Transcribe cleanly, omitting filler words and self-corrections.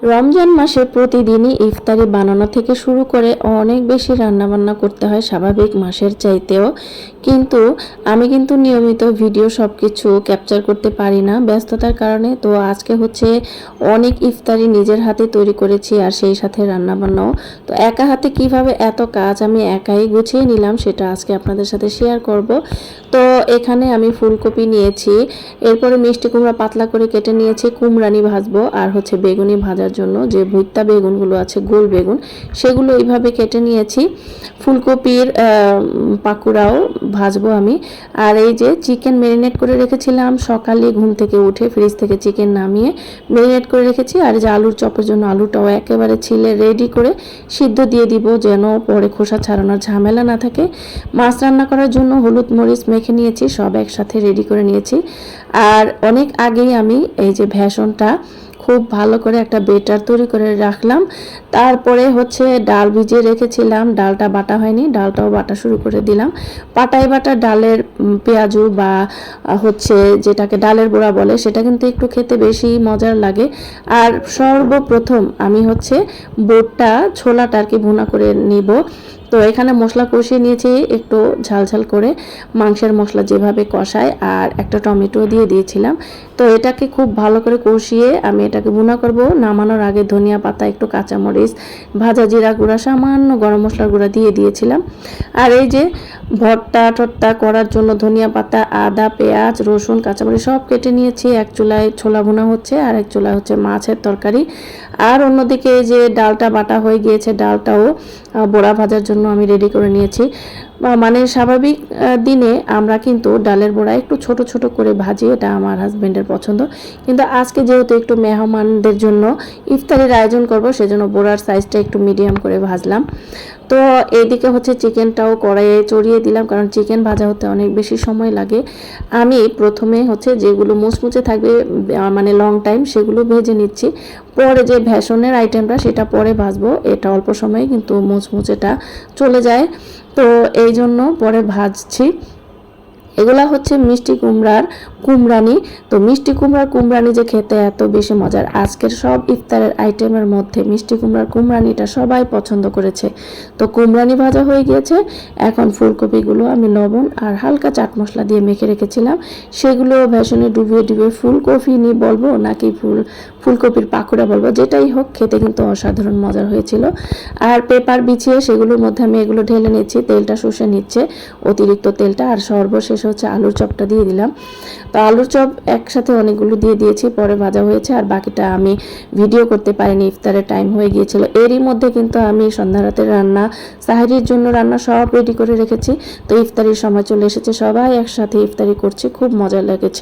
রমজান মাসে প্রতিদিনই ইফতারি বানানো থেকে শুরু করে অনেক বেশি রান্নাবান্না করতে হয় স্বাভাবিক মাসের চাইতেও। কিন্তু আমি কিন্তু নিয়মিত ভিডিও সব কিছু ক্যাপচার করতে পারি না ব্যস্ততার কারণে। তো আজকে হচ্ছে অনেক ইফতারি নিজের হাতে তৈরি করেছি আর সেই সাথে রান্নাবান্নাও। তো একা হাতে কিভাবে এত কাজ আমি একাই গুছিয়ে নিলাম সেটা আজকে আপনাদের সাথে শেয়ার করব। তো এখানে আমি ফুলকপি নিয়েছি, এরপরে মিষ্টি কুমড়া পাতলা করে কেটে নিয়েছি, কুমড়ানি ভাজবো আর হচ্ছে বেগুনি ভাজার জন্য যে ভুট্টা বেগুনগুলো আছে গোল বেগুন সেগুলো এইভাবে কেটে নিয়েছি। ফুলকপির পাকুড়াও ভাজবো আমি। আর এই যে চিকেন ম্যারিনেট করে রেখেছিলাম সকালে ঘুম থেকে উঠে ফ্রিজ থেকে চিকেন নামিয়ে ম্যারিনেট করে রেখেছি। আর যে আলুর চপের জন্য আলুটাও একেবারে ছিলে রেডি করে সিদ্ধ দিয়ে দিব যেন পরে খোসা ছাড়ানোর ঝামেলা না থাকে। মাছ রান্না করার জন্য হলুদ মরিচ মেখে নিয়েছি, সব একসাথে রেডি করে নিয়েছি। আর অনেক আগেই আমি এই যে ভেষনটা খুব ভালো করে একটা বেটার তৈরি করে রাখলাম। তারপরে হচ্ছে ডাল ভিজিয়ে রেখেছিলাম, ডালটা বাটা হয়নি, ডালটাও বাটা শুরু করে দিলাম। পাটায় বাটা ডালের পেঁয়াজু বা হচ্ছে যেটাকে ডালের বড়া বলে সেটা কিন্তু একটু খেতে বেশি মজার লাগে। আর সর্বপ্রথম আমি হচ্ছে বোটটা ছোলাটা আর কি ভুনা করে নিব। তো এখানে মশলা কষিয়ে নিয়েছি একটু ঝালঝাল করে, মাংসের মশলা যেভাবে কষায়, আর একটা টমেটো দিয়ে দিয়েছিলাম। তো এটাকে খুব ভালো করে কষিয়ে আমি এটাকে ভুনা করব। নামানোর আগে ধনিয়া পাতা, একটু কাঁচামরিচ, ভাজা জিরা গুঁড়া, সামান্য গরম মশলার গুঁড়া দিয়ে দিয়েছিলাম। আর এই যে ভর্তা টর্তা করার জন্য ধনিয়া পাতা, আদা, পেঁয়াজ, রসুন, কাঁচামরিচ সব কেটে নিয়েছি। এক চুলায় ছোলা ভুনা হচ্ছে আর এক চুলায় হচ্ছে মাছের তরকারি। আর অন্যদিকে যে ডালটা বাটা হয়ে গিয়েছে, ডালটাও বড়া ভাজার জন্য আমি রেডি করে নিয়েছি। মানে স্বাভাবিক দিনে আমরা কিন্তু ডালের বড়া একটু ছোট ছোট করে ভাজি, এটা আমার হাজবেন্ডের পছন্দ। কিন্তু আজকে যেহেতু একটু মেহমানদের জন্য ইফতারির আয়োজন করব সেজন্য বড়ার সাইজটা একটু মিডিয়াম করে ভাজলাম। তো এইদিকে হচ্ছে চিকেনটাও কড়াইয়ে চড়িয়ে দিলাম, কারণ চিকেন ভাজা হতে অনেক বেশি সময় লাগে। আমি প্রথমে হচ্ছে যেগুলো মুচমুচে থাকবে মানে লং টাইম সেগুলো ভেজে নিচ্ছি, পরে যে ভেষনের আইটেমটা সেটা পরে ভাজবো। এটা অল্প সময়ে কিন্তু মুচমুচেটা চলে যায়, তো এই জন্য পরে ভাজছি। এগুলা হচ্ছে মিষ্টি কুমড়ার কুমড়ানি। তো মিষ্টি কুমড়ার কুমড়ানি যে খেতে এত বেশি মজার, আজকের সব ইফতারের আইটেমের মধ্যে মিষ্টি কুমড়ার কুমড়ানিটা সবাই পছন্দ করেছে। তো কুমড়ানি ভাজা হয়ে গিয়েছে, এখন ফুলকপিগুলো আমি লবণ আর হালকা চাট মশলা দিয়ে মেখে রেখেছিলাম সেগুলো বেসনে ডুবিয়ে ডুবিয়ে ফুলকপি নি বলবো নাকি ফুলকপির পাকোড়া বলবো, যেটাই হোক খেতে কিন্তু অসাধারণ মজার হয়েছিল। আর পেপার বিছিয়ে সেগুলোর মধ্যে আমি এগুলো ঢেলে নিচ্ছি, তেলটা শুষে নিচ্ছে অতিরিক্ত তেলটা। আর সর্বশেষ হচ্ছে আলুর চপটা দিয়ে দিলাম। তো আলুর চপ একসাথে অনেকগুলো দিয়ে দিয়েছি, পরে ভাজা হয়েছে। আর বাকিটা আমি ভিডিও করতে পারিনি, ইফতারের টাইম হয়ে গিয়েছিল। এরই মধ্যে কিন্তু আমি সন্ধ্যা রাতের রান্না, সাহেরির জন্য রান্না সব রেডি করে রেখেছি। তো ইফতারির সময় চলে এসেছে, সবাই একসাথে ইফতারি করছি, খুব মজা লেগেছে।